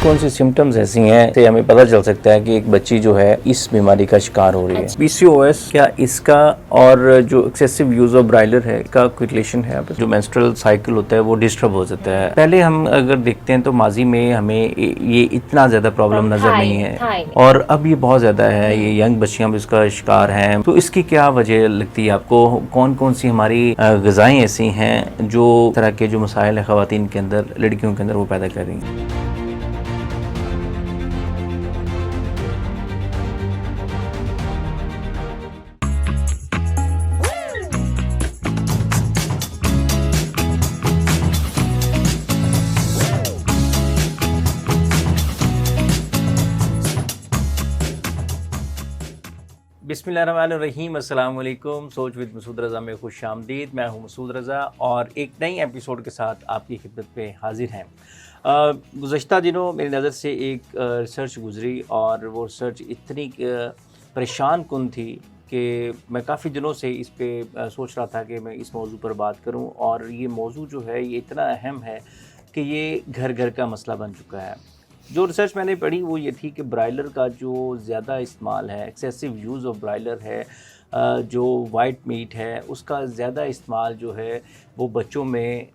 कौन सी सिम्टम्स ऐसी हैं तो हमें पता चल सकता है कि एक बच्ची जो है इस बीमारी का शिकार हो रही है? PCOS, क्या इसका और जो एक्सेसिव यूज ऑफ ब्रायलर है का कोई रिलेशन है? जो मेंस्ट्रुअल साइकिल होता है वो डिस्टर्ब हो जाता है। पहले हम अगर देखते हैं तो माजी में हमें ये इतना ज्यादा प्रॉब्लम नजर नहीं है, और अब ये बहुत ज्यादा है, ये यंग बच्चियां भी इसका शिकार हैं। तो इसकी क्या वजह लगती है आपको? कौन कौन सी हमारी ग़िज़ाएं ऐसी हैं जो तरह के जो मसाइल है ख़वातीन के अंदर, लड़कियों के अंदर वो पैदा कर रही हैं? बिस्मिल्लाहिर्रहमानिर्रहीम, अस्सलाम वालेकुम। सोच विद मसूद रज़ा में खुश आमदीद। मैं हूं मसूद रज़ा और एक नई एपिसोड के साथ आपकी खिदमत पे हाजिर हैं। गुज़श्ता दिनों मेरी नज़र से एक रिसर्च गुज़री और वो रिसर्च इतनी परेशान कुन थी कि मैं काफ़ी दिनों से इस पे सोच रहा था कि मैं इस मौजू पर बात करूं। और ये मौजू जो है ये इतना अहम है कि ये घर घर का मसला बन चुका है। जो रिसर्च मैंने पढ़ी वो ये थी कि ब्रायलर का जो ज़्यादा इस्तेमाल है, एक्सेसिव यूज़ ऑफ ब्रायलर है, जो वाइट मीट है उसका ज़्यादा इस्तेमाल जो है वो बच्चों में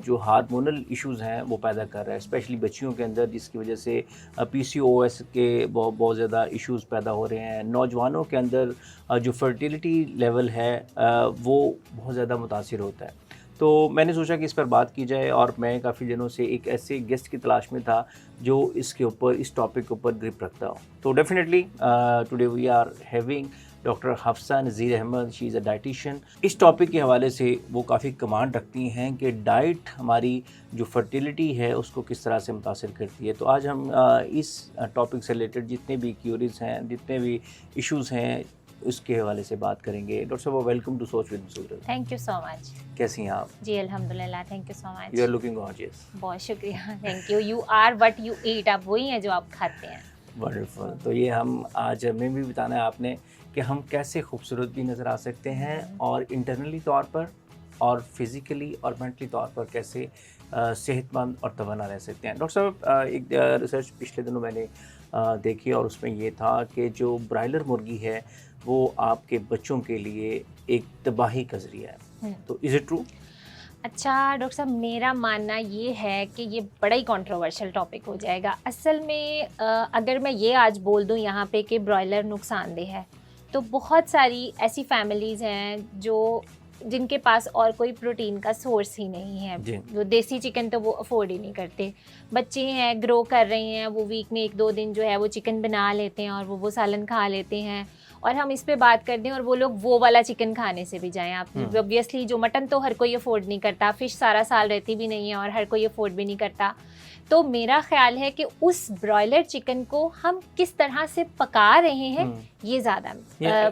जो हार्मोनल इश्यूज़ हैं वो पैदा कर रहा है, स्पेशली बच्चियों के अंदर, जिसकी वजह से PCOS के बहुत ज़्यादा इश्यूज़ पैदा हो रहे हैं। नौजवानों के अंदर जो फर्टिलिटी लेवल है वो बहुत ज़्यादा मुतासिर होता है। तो मैंने सोचा कि इस पर बात की जाए और मैं काफ़ी दिनों से एक ऐसे गेस्ट की तलाश में था जो इसके ऊपर, इस टॉपिक के ऊपर ग्रिप रखता हो। तो definitely today we are having doctor Hafsa Nazir Ahmad. She is a dietitian. इस टॉपिक के हवाले से वो काफ़ी कमांड रखती हैं कि डाइट हमारी जो फर्टिलिटी है उसको किस तरह से मुतासिर करती है। तो आज हम इस टॉपिक से रिलेटेड जितने भी क्यूरीज हैं, जितने भी इश्यूज़ हैं, उसके हवाले से बात करेंगे। डॉक्टर साहब, welcome to Soch with Masood. Thank you so much. कैसी हैं आप? जी अल्हम्दुलिल्लाह, thank you so much. You are looking gorgeous. बहुत शुक्रिया, thank you. You are what you eat, आप वही हैं जो आप खाते हैं। वंडरफुल। तो ये हम आज हमें भी बताना है आपने कि हम कैसे खूबसूरत भी नज़र आ सकते हैं और इंटरनली तौर पर और फिज़िकली और मेंटली तौर पर कैसे सेहतमंद और तवाना रह सकते हैं। डॉक्टर साहब, एक रिसर्च पिछले दिनों मैंने देखी और उसमें ये था कि जो ब्रायलर मुर्गी है वो आपके बच्चों के लिए एक तबाही का ज़रिया है। तो इज़ इट ट्रू? अच्छा डॉक्टर साहब, मेरा मानना ये है कि ये बड़ा ही कंट्रोवर्शियल टॉपिक हो जाएगा। असल में अगर मैं ये आज बोल दूं यहाँ पे कि ब्रॉयलर नुकसानदेह है, तो बहुत सारी ऐसी फैमिलीज़ हैं जिनके पास और कोई प्रोटीन का सोर्स ही नहीं है। वो देसी चिकन तो वो अफोर्ड ही नहीं करते। बच्चे हैं, ग्रो कर रहे हैं, वो वीक में 1-2 दिन जो है वो चिकन बना लेते हैं और वो सालन खा लेते हैं। और हम इस पे बात कर दें और वो लोग वो वाला चिकन खाने से भी जाएं, आप ऑब्वियसली जो मटन तो हर कोई अफोर्ड नहीं करता, फ़िश सारा साल रहती भी नहीं है और हर कोई अफोर्ड भी नहीं करता। तो मेरा ख्याल है कि उस ब्रॉयलर चिकन को हम किस तरह से पका रहे हैं ये ज़्यादा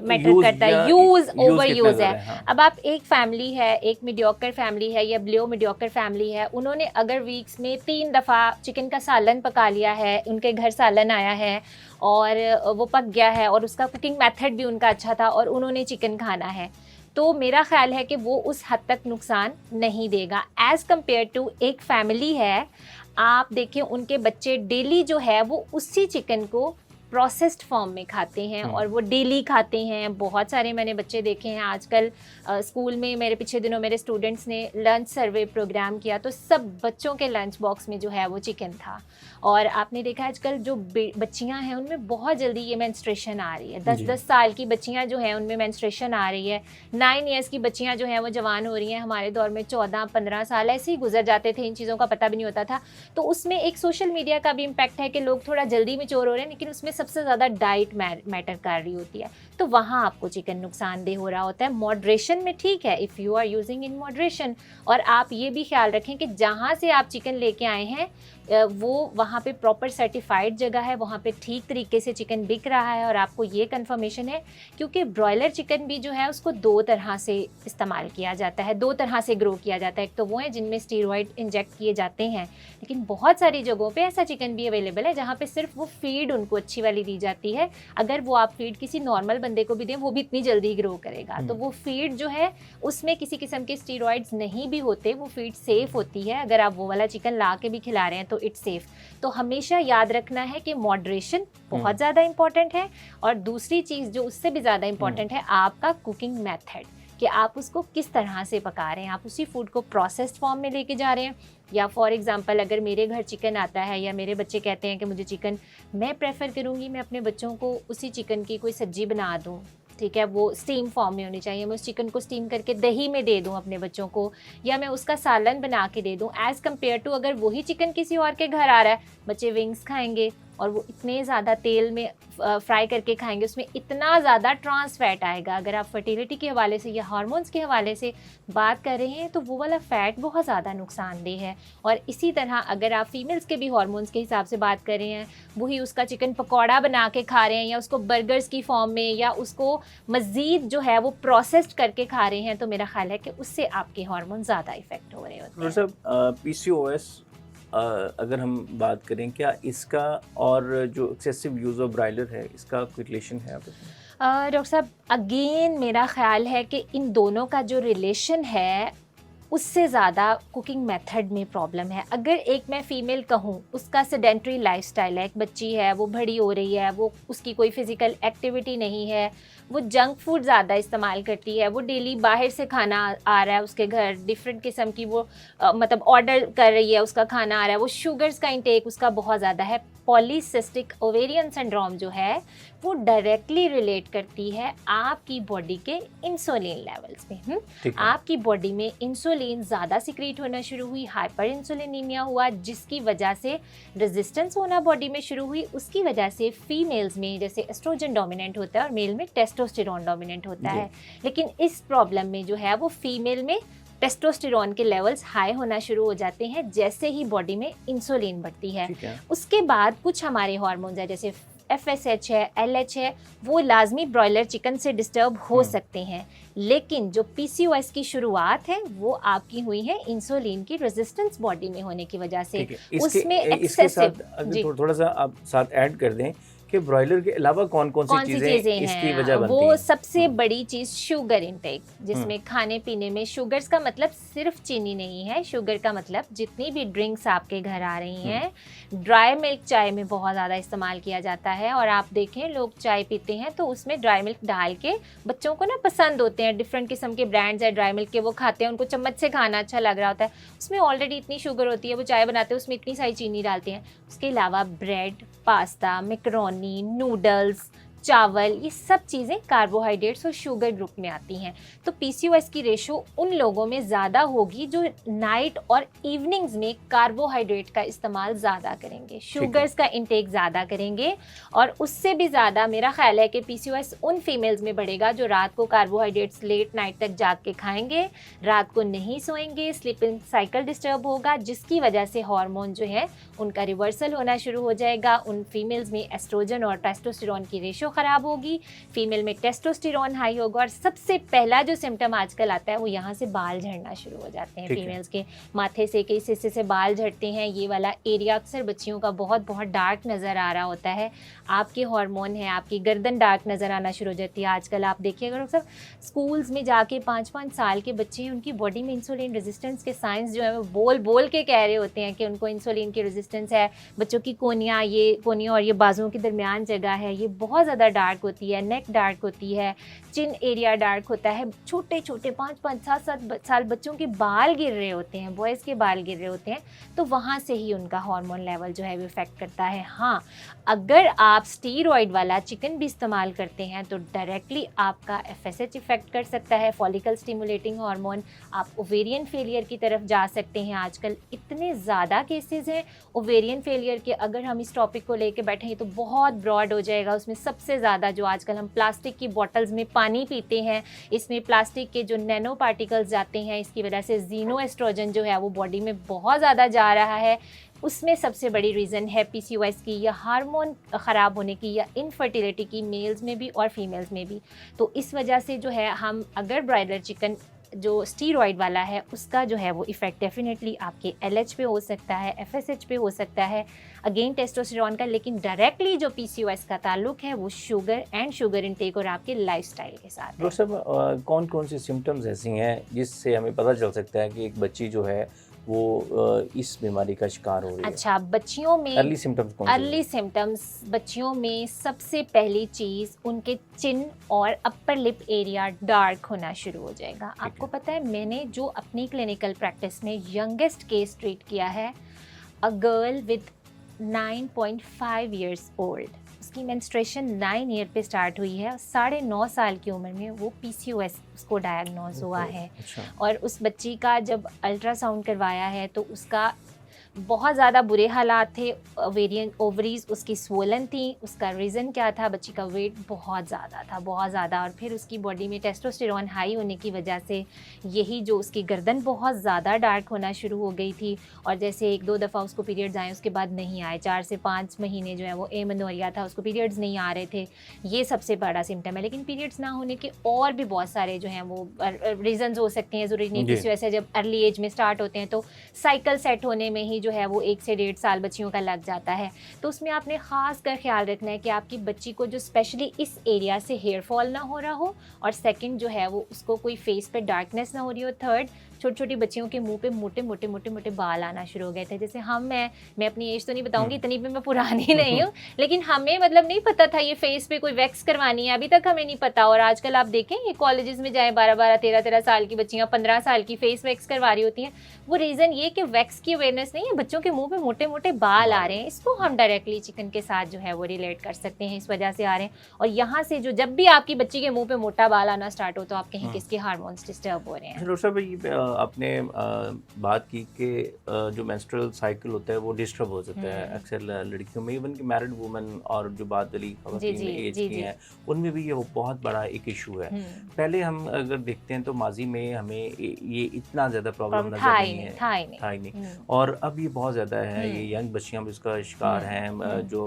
मैटर करता है। यूज़ ओवर यूज़ है। हाँ। अब आप एक फैमिली है, एक मीडियोकर फैमिली है या बिलो मीडियोकर फैमिली है, उन्होंने अगर वीक्स में 3 दफ़ा चिकन का सालन पका लिया है, उनके घर सालन आया है और वो पक गया है और उसका कुकिंग मेथड भी उनका अच्छा था और उन्होंने चिकन खाना है, तो मेरा ख्याल है कि वो उस हद तक नुकसान नहीं देगा एज़ कम्पेयर टू एक फैमिली है। आप देखिए उनके बच्चे डेली जो है वो उसी चिकन को प्रोसेस्ड फॉर्म में खाते हैं और वो डेली खाते हैं। बहुत सारे मैंने बच्चे देखे हैं आजकल स्कूल में। मेरे पिछले दिनों मेरे स्टूडेंट्स ने लंच सर्वे प्रोग्राम किया तो सब बच्चों के लंच बॉक्स में जो है वो चिकन था। और आपने देखा आजकल जो बच्चियां हैं उनमें बहुत जल्दी ये मेंस्ट्रुएशन आ रही है। 10-10 साल की बच्चियां जो हैं उनमें मेंस्ट्रुएशन आ रही है। 9 ईयर्स की बच्चियां जो हैं वो जवान हो रही हैं। हमारे दौर में 14-15 साल ऐसे ही गुजर जाते थे, इन चीज़ों का पता भी नहीं होता था। तो उसमें एक सोशल मीडिया का भी इम्पैक्ट है कि लोग थोड़ा जल्दी मैच्योर हो रहे हैं, लेकिन उसमें सबसे ज़्यादा डाइट मैटर कर रही होती है। तो वहाँ आपको चिकन नुकसानदेह हो रहा होता है। मॉडरेशन में ठीक है, if you are using in moderation. और आप ये भी ख्याल रखें कि जहाँ से आप चिकन लेके आए हैं वो वहाँ पे प्रॉपर सर्टिफाइड जगह है, वहाँ पे ठीक तरीके से चिकन बिक रहा है और आपको ये कंफर्मेशन है। क्योंकि ब्रॉयलर चिकन भी जो है उसको 2 तरह से इस्तेमाल किया जाता है, 2 तरह से ग्रो किया जाता है। एक तो वो है जिनमें स्टीरॉयड इंजेक्ट किए जाते हैं, लेकिन बहुत सारी जगहों पे ऐसा चिकन भी अवेलेबल है जहाँ पे सिर्फ वो फीड उनको अच्छी वाली दी जाती है। अगर वो आप फीड किसी नॉर्मल बंदे को भी दें वो भी इतनी जल्दी ग्रो करेगा। तो वो फीड जो है उसमें किसी किस्म के स्टीरॉइड्स नहीं भी होते, वो फीड सेफ होती है। अगर आप वो वाला चिकन ला के भी खिला रहे हैं तो इट्स सेफ। तो हमेशा याद रखना है कि मॉडरेशन बहुत ज़्यादा इंपॉर्टेंट है, और दूसरी चीज़ जो उससे भी ज़्यादा इंपॉर्टेंट है आपका कुकिंग मेथड, कि आप उसको किस तरह से पका रहे हैं। आप उसी फूड को प्रोसेस्ड फॉर्म में लेके जा रहे हैं, या फॉर एग्जांपल अगर मेरे घर चिकन आता है या मेरे बच्चे कहते हैं कि मुझे चिकन, मैं प्रेफर करूँगी मैं अपने बच्चों को उसी चिकन की कोई सब्जी बना दूँ, ठीक है, वो स्टीम फॉर्म में होनी चाहिए। मैं उस चिकन को स्टीम करके दही में दे दूं अपने बच्चों को, या मैं उसका सालन बना के दे दूं, एज़ कम्पेयर टू अगर वही चिकन किसी और के घर आ रहा है, बच्चे विंग्स खाएंगे और वो इतने ज़्यादा तेल में फ्राई करके खाएंगे, उसमें इतना ज़्यादा ट्रांस फैट आएगा। अगर आप फर्टिलिटी के हवाले से या हार्मोन्स के हवाले से बात कर रहे हैं तो वो वाला फ़ैट बहुत ज़्यादा नुकसानदेह है। और इसी तरह अगर आप फीमेल्स के भी हार्मोन्स के हिसाब से बात कर रहे हैं, वही उसका चिकन पकौड़ा बना के खा रहे हैं या उसको बर्गर्स की फॉर्म में या उसको मज़ीद जो है वो प्रोसेस्ड करके खा रहे हैं, तो मेरा ख्याल है कि उससे आपके हार्मोन ज़्यादा इफ़ेक्ट हो रहे होते हैं। PCOS अगर हम बात करें, क्या इसका और जो एक्सेसिव यूज़ ऑफ ब्रायलर है इसका कोई रिलेशन है आपस में? डॉक्टर साहब अगेन मेरा ख्याल है कि इन दोनों का जो रिलेशन है उससे ज़्यादा कुकिंग मेथड में प्रॉब्लम है। अगर एक मैं फ़ीमेल कहूँ उसका सेडेंट्री लाइफस्टाइल है, एक बच्ची है वो बड़ी हो रही है, वो उसकी कोई फ़िज़िकल एक्टिविटी नहीं है, वो जंक फूड ज़्यादा इस्तेमाल करती है, वो डेली बाहर से खाना आ रहा है उसके घर, डिफरेंट किस्म की वो मतलब ऑर्डर कर रही है, उसका खाना आ रहा है, वो शुगर्स का इंटेक उसका बहुत ज़्यादा है। पॉलीसिस्टिक ओवेरियन सिंड्रोम जो है वो डायरेक्टली रिलेट करती है आपकी बॉडी के इंसुलिन लेवल्स में। आपकी बॉडी में इंसुलिन ज़्यादा सिक्रीट होना शुरू हुई, हाइपर इंसुलिनीमिया हुआ, जिसकी वजह से रेजिस्टेंस होना बॉडी में शुरू हुई। उसकी वजह से फीमेल्स में जैसे एस्ट्रोजन डोमिनेंट होता है और मेल में टेस्टोस्टेरोन डोमिनेंट होता है, लेकिन इस प्रॉब्लम में जो है वो फीमेल में टेस्टोस्टेरोन के लेवल्स हाई होना शुरू हो जाते हैं जैसे ही बॉडी में इंसुलिन बढ़ती है। उसके बाद कुछ हमारे हार्मोन्स है जैसे FSH है, LH है, वो लाजमी ब्रॉयलर चिकन से डिस्टर्ब हो सकते हैं, लेकिन जो PCOS की शुरुआत है वो आपकी हुई है इंसुलिन की रेजिस्टेंस बॉडी में होने की वजह से। उसमें एक्सेसिव थोड़ा सा आप साथ ऐड कर दें कि ब्रॉयलर के अलावा कौन कौन सी चीज़ें इसकी वजह बनती हैं? वो सबसे बड़ी चीज़ शुगर इंटेक, जिसमें खाने पीने में शुगर्स का मतलब सिर्फ चीनी नहीं है, शुगर का मतलब जितनी भी ड्रिंक्स आपके घर आ रही हैं, ड्राई मिल्क चाय में बहुत ज़्यादा इस्तेमाल किया जाता है। और आप देखें लोग चाय पीते हैं तो उसमें ड्राई मिल्क डाल के, बच्चों को ना पसंद होते हैं, डिफरेंट किस्म के ब्रांड्स है ड्राई मिल्क के, वो खाते हैं, उनको चम्मच से खाना अच्छा लग रहा होता है, उसमें ऑलरेडी इतनी शुगर होती है, वो चाय बनाते हैं उसमें इतनी सारी चीनी डालते हैं। उसके अलावा ब्रेड, पास्ता, मैकरोनी, नूडल्स, चावल, ये सब चीज़ें कार्बोहाइड्रेट्स और शुगर ग्रुप में आती हैं। तो PCOS की रेशो उन लोगों में ज़्यादा होगी जो नाइट और इवनिंग्स में कार्बोहाइड्रेट का इस्तेमाल ज़्यादा करेंगे, शुगर्स का इंटेक ज़्यादा करेंगे। और उससे भी ज़्यादा मेरा ख्याल है कि PCOS उन फीमेल्स में बढ़ेगा जो रात को कार्बोहाइड्रेट्स लेट नाइट तक जाग के खाएंगे, रात को नहीं सोएंगे, स्लीपिंग साइकिल डिस्टर्ब होगा, जिसकी वजह से हार्मोन जो है उनका रिवर्सल होना शुरू हो जाएगा। उन फीमेल्स में एस्ट्रोजन और टेस्टोस्टेरोन की रेशो ख़राब होगी, फीमेल में टेस्टोस्टेरोन हाई होगा, और सबसे पहला जो सिम्टम आजकल आता है वो यहाँ से बाल झड़ना शुरू हो जाते हैं। फीमेल्स के माथे से कई हिस्से से बाल झड़ते हैं, ये वाला एरिया अक्सर बच्चियों का बहुत बहुत डार्क नज़र आ रहा होता है। आपके हार्मोन है, आपकी गर्दन डार्क नज़र आना शुरू हो जाती है। आजकल आप देखिएगा डॉक्टर साहब, स्कूल्स में जाके 5-5 साल के बच्चे हैं, उनकी बॉडी में इंसुलिन रेजिस्टेंस के साइंस जो है वो बोल बोल के कह रहे होते हैं कि उनको इंसुलिन की रेजिस्टेंस है। बच्चों की कोनियाँ, ये कोनियाँ और ये बाजुओं के दरमियान जगह है, ये बहुत ज़्यादा डार्क होती है, नेक डार्क होती है, चिन एरिया डार्क होता है, छोटे छोटे 5-5, 7-7 साल बच्चों के बाल गिर रहे होते हैं, बॉयज़ के बाल गिर रहे होते हैं, तो वहाँ से ही उनका हार्मोन लेवल जो है वो इफ़ेक्ट करता है। हाँ, अगर आप स्टीरॉयड वाला चिकन भी इस्तेमाल करते हैं तो डायरेक्टली आपका FSH इफ़ेक्ट कर सकता है, फॉलिकल स्टिमुलेटिंग हार्मोन। आप ओवेरियन फेलियर की तरफ जा सकते हैं। आजकल इतने ज़्यादा केसेस हैं ओवेरियन फेलियर के, अगर हम इस टॉपिक को लेके बैठें तो बहुत ब्रॉड हो जाएगा। उसमें सबसे ज़्यादा जो आजकल हम प्लास्टिक की बॉटल्स में पानी पीते हैं, इसमें प्लास्टिक के जो नैनो पार्टिकल्स जाते हैं, इसकी वजह से ज़ीनोएस्ट्रोजन जो है वो बॉडी में बहुत ज़्यादा जा रहा है। उसमें सबसे बड़ी रीज़न है PCOS की, या हार्मोन ख़राब होने की, या इनफर्टिलिटी की, मेल्स में भी और फीमेल्स में भी। तो इस वजह से जो है हम अगर ब्रायलर चिकन जो स्टीरॉइड वाला है उसका जो है वो इफ़ेक्ट डेफिनेटली आपके LH पे हो सकता है, FSH पे हो सकता है, अगेन टेस्टोस्टेरॉन का, लेकिन डायरेक्टली जो PCOS का ताल्लुक है वो शुगर एंड शुगर इनटेक और आपके लाइफस्टाइल के साथ है। डॉक्टर साहब कौन कौन सी सिम्टम्स ऐसी हैं जिससे हमें पता चल सकता है कि एक बच्ची जो है वो इस बीमारी का शिकार हो रही है? अच्छा, बच्चियों में अर्ली सिम्टम्स कौन से अर्ली हैं? सिम्टम्स बच्चियों में सबसे पहली चीज़ उनके चिन और अपर लिप एरिया डार्क होना शुरू हो जाएगा। आपको पता है, मैंने जो अपनी क्लिनिकल प्रैक्टिस में यंगेस्ट केस ट्रीट किया है, a girl with 9.5 years old, उसकी मेंस्ट्रुएशन 9 ईयर पे स्टार्ट हुई है, 9.5 साल की उम्र में वो PCOS उसको डायग्नोज हुआ है। अच्छा। और उस बच्ची का जब अल्ट्रासाउंड करवाया है तो उसका बहुत ज़्यादा बुरे हालात थे, ओवेरियन ओवरीज उसकी स्वोलन थी। उसका रीज़न क्या था? बच्ची का वेट बहुत ज़्यादा था, बहुत ज़्यादा, और फिर उसकी बॉडी में टेस्टोस्टेरॉन हाई होने की वजह से यही जो उसकी गर्दन बहुत ज़्यादा डार्क होना शुरू हो गई थी। और जैसे 1-2 दफ़ा उसको पीरियड्स आए, उसके बाद नहीं आए, 4 से 5 महीने जो है वो एमेनोरिया था, उसको पीरियड्स नहीं आ रहे थे। ये सबसे बड़ा सिम्टम है। लेकिन पीरियड्स ना होने के और भी बहुत सारे जो हैं वो रीज़न्स हो सकते हैं, ज़रूरी नहीं कि वैसे जब अर्ली एज में स्टार्ट होते हैं तो साइकिल सेट होने में ही जो है वो 1 से 1.5 साल बच्चियों का लग जाता है। तो उसमें आपने ख़ास कर ख्याल रखना है कि आपकी बच्ची को जो स्पेशली इस एरिया से हेयर फॉल ना हो रहा हो, और सेकंड जो है वो उसको कोई फेस पे डार्कनेस ना हो रही हो। थर्ड, छोटी छोटी बच्चियों के मुंह पे मोटे मोटे मोटे मोटे बाल आना शुरू हो गए थे। जैसे मैं अपनी एज तो नहीं बताऊंगी, इतनी भी मैं पुरानी नहीं हूँ, लेकिन हमें मतलब नहीं पता था ये फेस पे कोई वैक्स करवानी है, अभी तक हमें नहीं पता। और आजकल आप देखें ये कॉलेजेस में जाए 12-12, 13-13 साल की बच्चियाँ 15 साल की फेस वैक्स करवा रही होती हैं। वो रीज़न ये कि वैक्स की अवेयरनेस नहीं है, बच्चों के मुंह पे मोटे मोटे बाल आ रहे हैं। इसको हम डायरेक्टली चिकन के साथ जो है वो रिलेट कर सकते हैं, इस वजह से आ रहे हैं। और यहाँ से जो जब भी आपकी बच्ची के मुंह पे मोटा बाल आना स्टार्ट हो तो आप कहीं किसके हार्मोन्स डिस्टर्ब हो रहे हैं। डॉक्टर साहब, ये आपने बात की कि जो मेंस्ट्रुअल साइकिल होता है वो डिस्टर्ब हो जाता है अक्सर लड़कियों में, इवन कि मैरिड वुमेन और जो बात वाली खवातीन एज की हैं उनमें भी ये बहुत बड़ा एक इशू है। पहले हम अगर देखते हैं तो माजी में हमें ये इतना ज़्यादा प्रॉब्लम नजर नहीं है, था ही नहीं, और अब ये बहुत ज़्यादा है। ये यंग बच्चियाँ भी इसका शिकार हैं, जो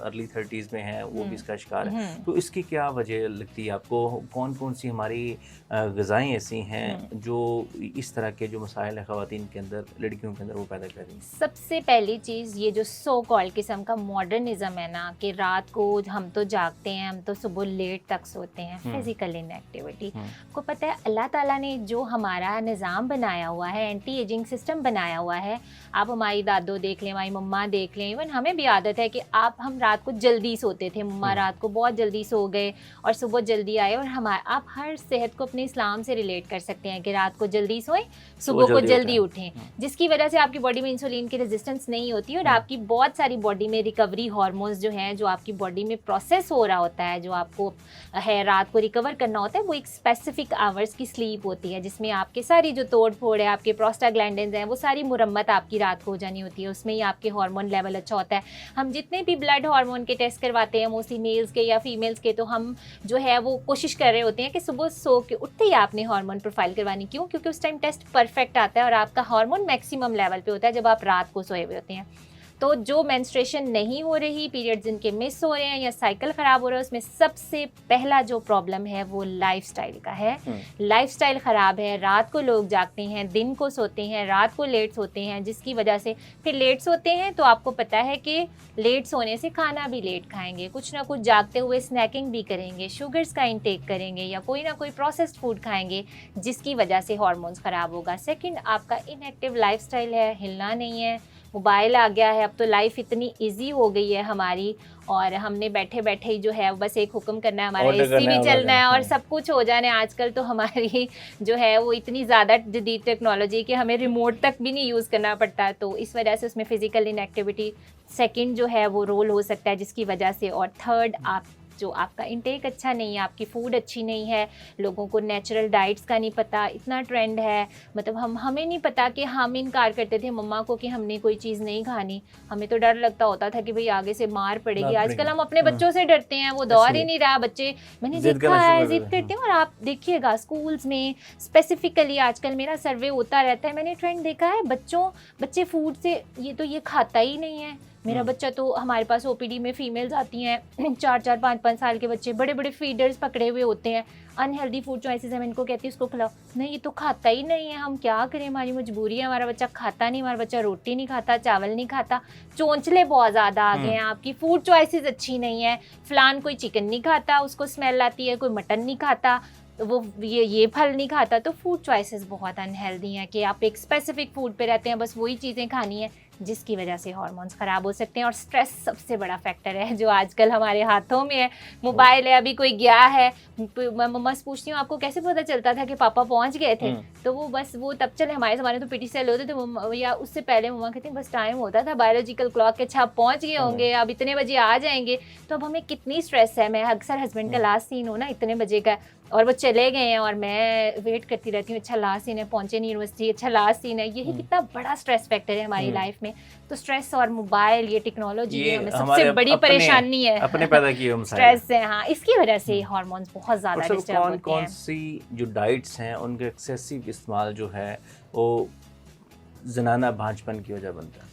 अर्ली 30s में हैं वो भी इसका शिकार है। तो इसकी क्या वजह लगती है आपको? कौन कौन सी हमारी ग़िज़ाएँ ऐसी हैं जो इस तरह के जो मसाइल है ख़वातीन के अंदर, लड़कियों के अंदर, वो पैदा कर रही हैं? सबसे पहली चीज़ ये जो सो कॉल किस्म का मॉडर्निज्म है ना, कि रात को हम तो जागते हैं, हम तो सुबह लेट तक सोते हैं, फिजिकल इनएक्टिविटी। को पता है अल्लाह ताला ने जो हमारा निज़ाम बनाया हुआ है, एंटी एजिंग सिस्टम बनाया हुआ है, आप हमारी दादो देख लें, हमारी मम्मा देख लें, इवन हमें भी आदत है कि हम रात को जल्दी सोते थे, मम्मा रात को बहुत जल्दी सो गए और सुबह जल्दी आए। और आप हर सेहत को अपने इस्लाम से रिलेट कर सकते हैं कि रात को जल्दी सोएं, सुबह को जल्दी उठें, जिसकी वजह से आपकी बॉडी में इंसुलिन की रेजिस्टेंस नहीं होती और आपकी बहुत सारी बॉडी में रिकवरी हार्मोन्स जो हैं, जो आपकी बॉडी में प्रोसेस हो रहा होता है, जो आपको है रात को रिकवर करना होता है, वो एक स्पेसिफिक आवर्स की स्लीप होती है, जिसमें आपके सारी जो तोड़ फोड़ है, आपके प्रोस्टाग्लैंडिन्स हैं, वो सारी मुरम्मत आपकी रात को हो जानी होती है। उसमें ही आपके हार्मोन लेवल अच्छा होता है। हम जितने भी ब्लड हार्मोन के टेस्ट करवाते हैं, मोस्टली मेल्स के या फीमेल्स के, तो हम जो है वो कोशिश कर रहे होते हैं कि सुबह सो के उठते ही आपने हार्मोन प्रोफाइल करवानी। क्यों? क्योंकि उस टाइम टेस्ट परफेक्ट आता है और आपका हार्मोन मैक्सिमम लेवल पे होता है जब आप रात को सोए हुए होते हैं। तो जो मेंस्ट्रुएशन नहीं हो रही, पीरियड्स जिनके मिस हो रहे हैं या साइकिल ख़राब हो रहा है, उसमें सबसे पहला जो प्रॉब्लम है वो लाइफस्टाइल का है। लाइफस्टाइल ख़राब है, रात को लोग जागते हैं, दिन को सोते हैं, रात को लेट सोते हैं, जिसकी वजह से फिर लेट सोते हैं तो आपको पता है कि लेट सोने से खाना भी लेट खाएंगे, कुछ ना कुछ जागते हुए स्नैकिंग भी करेंगे, शुगर्स का इंटेक करेंगे या कोई ना कोई प्रोसेस्ड फूड खाएंगे, जिसकी वजह से हार्मोन्स ख़राब होगा। सेकंड, आपका इनएक्टिव लाइफस्टाइल है, हिलना नहीं है, मोबाइल आ गया है, अब तो लाइफ इतनी इजी हो गई है हमारी, और हमने बैठे बैठे ही जो है बस एक हुक्म करना है, हमारा एसी भी चलना है और सब कुछ हो जाना है। आजकल तो हमारी जो है वो इतनी ज़्यादा जदीद टेक्नोलॉजी कि हमें रिमोट तक भी नहीं यूज़ करना पड़ता, तो इस वजह से उसमें फ़िज़िकल इनएक्टिविटी सेकंड जो है वो रोल हो सकता है, जिसकी वजह से। और थर्ड, जो आपका इंटेक अच्छा नहीं है, आपकी फूड अच्छी नहीं है, लोगों को नेचुरल डाइट्स का नहीं पता, इतना ट्रेंड है, मतलब हमें नहीं पता कि हम इनकार करते थे मम्मा को कि हमने कोई चीज़ नहीं खानी, हमें तो डर लगता होता था कि भाई आगे से मार पड़ेगी। आजकल हम अपने बच्चों से डरते हैं, वो दौर ही नहीं रहा। बच्चे, मैंने देखा है, जिद करते हैं। और आप देखिएगा स्कूल्स में स्पेसिफिकली आजकल मेरा सर्वे होता रहता है, मैंने ट्रेंड देखा है, बच्चे फूड से ये खाता ही नहीं है, मेरा बच्चा तो, हमारे पास ओपीडी में फीमेल्स आती हैं 4-4, 5-5 साल के बच्चे, बड़े बड़े फीडर्स पकड़े हुए होते हैं, अनहेल्दी फूड चॉइसेस हम इनको कहते हैं इसको खिलाओ, नहीं ये तो खाता ही नहीं है, हम क्या करें, हमारी मजबूरी है, हमारा बच्चा खाता नहीं, हमारा बच्चा रोटी नहीं खाता, चावल नहीं खाता, चोंचले बहुत ज़्यादा आ गए हैं, आपकी फूड चॉइसेस अच्छी नहीं है, फलान कोई चिकन नहीं खाता उसको स्मेल आती है, कोई मटन नहीं खाता, वो ये फल नहीं खाता, तो फूड चॉइसेस बहुत अनहेल्दी हैं कि आप एक स्पेसिफिक फूड पे रहते हैं, बस वही चीज़ें खानी है, जिसकी वजह से हार्मोन्स ख़राब हो सकते हैं। और स्ट्रेस सबसे बड़ा फैक्टर है जो आजकल हमारे हाथों में है, मोबाइल है, अभी कोई गया है, मम्मा से पूछती हूँ आपको कैसे पता चलता था कि पापा पहुँच गए थे, तो वो बस वो तब चले, हमारे ज़माने तो पीटी सेल होते थे, या उससे पहले मम्मा कहती बस टाइम होता था बायोलॉजिकल क्लॉक के, अच्छा पहुँच गए होंगे, अब इतने बजे आ जाएंगे, तो अब हमें कितनी स्ट्रेस है। मैं अक्सर हस्बैंड का लास्ट सीन हो ना इतने बजे का, और वो चले गए हैं और मैं वेट करती रहती हूँ, अच्छा लास्ट सीन है, पहुँचे नहीं यूनिवर्सिटी, अच्छा लास्ट सीन है, यही कितना बड़ा स्ट्रेस फैक्टर है हमारी लाइफ में। तो स्ट्रेस और मोबाइल, ये टेक्नोलॉजी ये हमें सबसे बड़ी परेशानी है, अपने पैदा किए स्ट्रेस है। हाँ, इसकी वजह से हार्मोन्स बहुत ज़्यादा डिस्टर्ब होते हैं। कौन सी जो डाइट्स हैं उनके एक्सेसिव इस्तेमाल जो है वो जनाना भांजपन की वजह बनता है?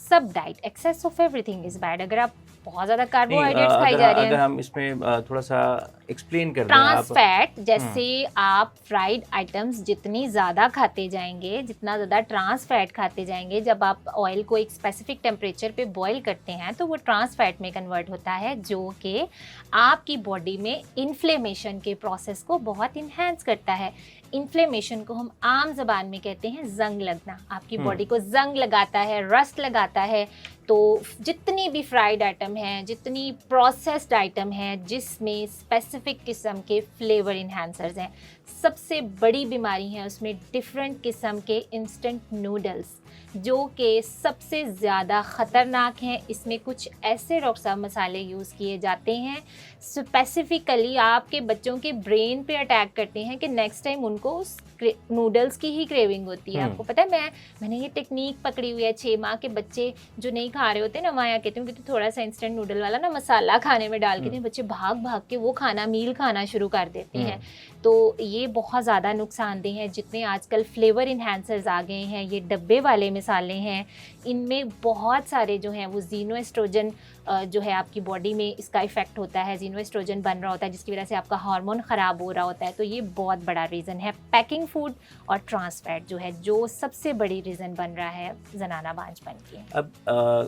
सब diet, excess of everything is bad. अगर आप बहुत ज़्यादा कार्बोहाइड्रेट्स खाई जा रहे हैं, अगर हम इसमें थोड़ा सा एक्सप्लेन कर दें, ट्रांस फैट, जैसे आप फ्राइड आइटम्स जितनी ज़्यादा खाते जाएंगे, जितना ज़्यादा ट्रांस फैट खाते जाएंगे, जब आप ऑयल को एक स्पेसिफिक टेम्परेचर पे बॉईल करते हैं तो वो ट्रांस फैट में कन्वर्ट होता है, जो कि आपकी बॉडी में इन्फ्लेमेशन के प्रोसेस को बहुत इन्हेंस करता है। इन्फ्लेमेशन को हम आम ज़बान में कहते हैं जंग लगना, आपकी बॉडी को जंग लगाता है, रस्ट लगाता है। तो जितनी भी फ्राइड आइटम हैं, जितनी प्रोसेस्ड आइटम हैं जिसमें स्पेसिफिक किस्म के फ्लेवर इन्हांसर्स हैं, सबसे बड़ी बीमारी है उसमें डिफरेंट किस्म के इंस्टेंट नूडल्स, जो कि सबसे ज़्यादा ख़तरनाक हैं। इसमें कुछ ऐसे रॉक्सा मसाले यूज़ किए जाते हैं स्पेसिफ़िकली आपके बच्चों के ब्रेन पे अटैक करते हैं कि नेक्स्ट टाइम उनको उस नूडल्स की ही क्रेविंग होती है। आपको पता है, मैंने ये टेक्निक पकड़ी हुई है, 6 माह के बच्चे जो नहीं खा रहे होते ना, मैं कहती हूँ कि तो थोड़ा सा इंस्टेंट नूडल वाला ना मसाला खाने में डाल के दें, बच्चे भाग भाग के वो खाना मील खाना शुरू कर देते हैं। तो ये बहुत ज़्यादा नुकसानदेह है। जितने आजकल फ्लेवर इन्हांसर्स आ गए हैं, ये डब्बे वाले मसाले हैं, इनमें बहुत सारे जो हैं वो जीनो एस्ट्रोजन जो है आपकी बॉडी में इसका इफ़ेक्ट होता है, जीनो एस्ट्रोजन बन रहा होता है, जिसकी वजह से आपका हार्मोन ख़राब हो रहा होता है। तो ये बहुत बड़ा रीज़न है। पैकिंग फूड और ट्रांस फैट जो है, जो सबसे बड़ी रीज़न बन रहा है जनाना बांझपन की। अब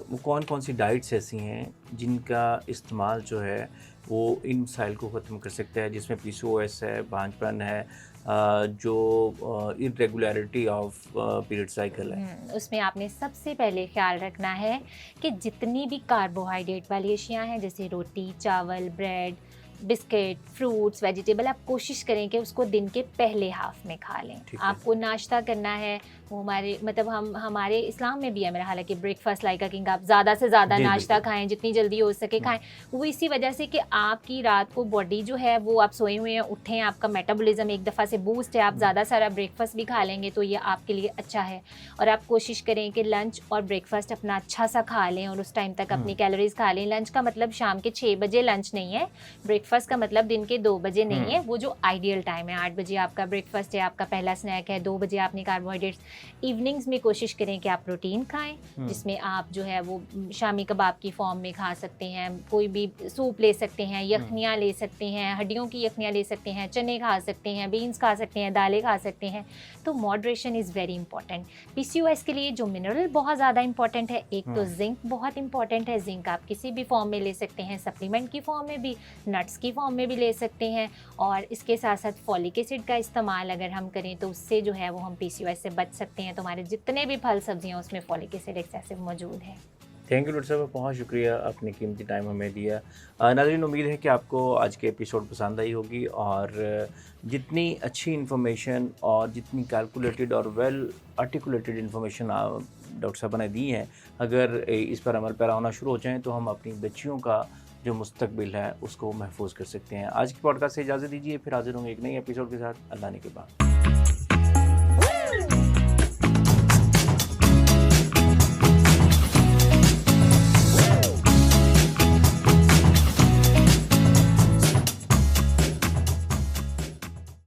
वो कौन कौन सी डाइट्स ऐसी हैं जिनका इस्तेमाल जो है वो इन मसाइल को ख़त्म कर सकता है, जिसमें PCOS है, बांझपन है, जो इरेगुलरिटी ऑफ पीरियड साइकिल है? उसमें आपने सबसे पहले ख्याल रखना है कि जितनी भी कार्बोहाइड्रेट वाली अशियाँ हैं, जैसे रोटी, चावल, ब्रेड, बिस्किट, फ्रूट्स, वेजिटेबल, आप कोशिश करें कि उसको दिन के पहले हाफ में खा लें। आपको नाश्ता करना है, वो हमारे मतलब हमारे इस्लाम में भी है मेरा, हालांकि ब्रेकफास्ट लाइक अ किंग, आप ज़्यादा से ज़्यादा नाश्ता खाएं, जितनी जल्दी हो सके खाएं। वो इसी वजह से कि आपकी रात को बॉडी जो है वो, आप सोए हुए हैं, उठें, आपका मेटाबॉलिज्म एक दफ़ा से बूस्ट है, आप ज़्यादा सारा ब्रेकफास्ट भी खा लेंगे तो ये आपके लिए अच्छा है। और आप कोशिश करें कि लंच और ब्रेकफास्ट अपना अच्छा सा खा लें और उस टाइम तक अपनी कैलोरीज खा लें। लंच का मतलब शाम के 6 बजे लंच नहीं है, ब्रेकफास्ट का मतलब दिन के 2 बजे नहीं है, वो जो आइडियल टाइम है। 8 बजे आपका ब्रेकफास्ट है, आपका पहला स्नैक है, 2 बजे आपने कार्बोहाइड्रेट्स। इवनिंग्स में कोशिश करें कि आप प्रोटीन खाएं, जिसमें आप जो है वो शामी कबाब की फॉर्म में खा सकते हैं, कोई भी सूप ले सकते हैं, यखनियाँ ले सकते हैं, हड्डियों की यखनियाँ ले सकते हैं, चने खा सकते हैं, बीन्स खा सकते हैं, दालें खा सकते हैं। तो moderation is very important. PCOS के लिए जो मिनरल बहुत ज़्यादा इंपॉर्टेंट है, एक तो जिंक बहुत इंपॉर्टेंट है। जिंक आप किसी भी फॉर्म में ले सकते हैं, सप्लीमेंट की फॉर्म में भी, नट्स की फॉर्म में भी ले सकते हैं। और इसके साथ साथ फॉलिक एसिड का इस्तेमाल अगर हम करें तो उससे जो है वो हम PCOS से बच सकते हैं। तो हमारे जितने भी फल सब्जियां उसमें फॉलिक एसिड एक्सेसिव मौजूद है। थैंक यू डॉक्टर साहब, बहुत शुक्रिया, आपने कीमती टाइम हमें दिया। नाज़रीन, उम्मीद है कि आपको आज के एपिसोड पसंद आई होगी और जितनी अच्छी इन्फॉर्मेशन और जितनी कैलकुलेटेड और वेल आर्टिकुलेटेड इन्फॉर्मेशन डॉक्टर साहब ने दी हैं, अगर इस पर अमल पैरा होना शुरू हो जाएँ तो हम अपनी बच्चियों का जो मुस्तकबिल है उसको महफूज कर सकते हैं। आज की पॉडकास्ट से इजाज़त दीजिए, फिर हाजिर होंगे एक नई एपिसोड के साथ। अल्लाह ने के बाद।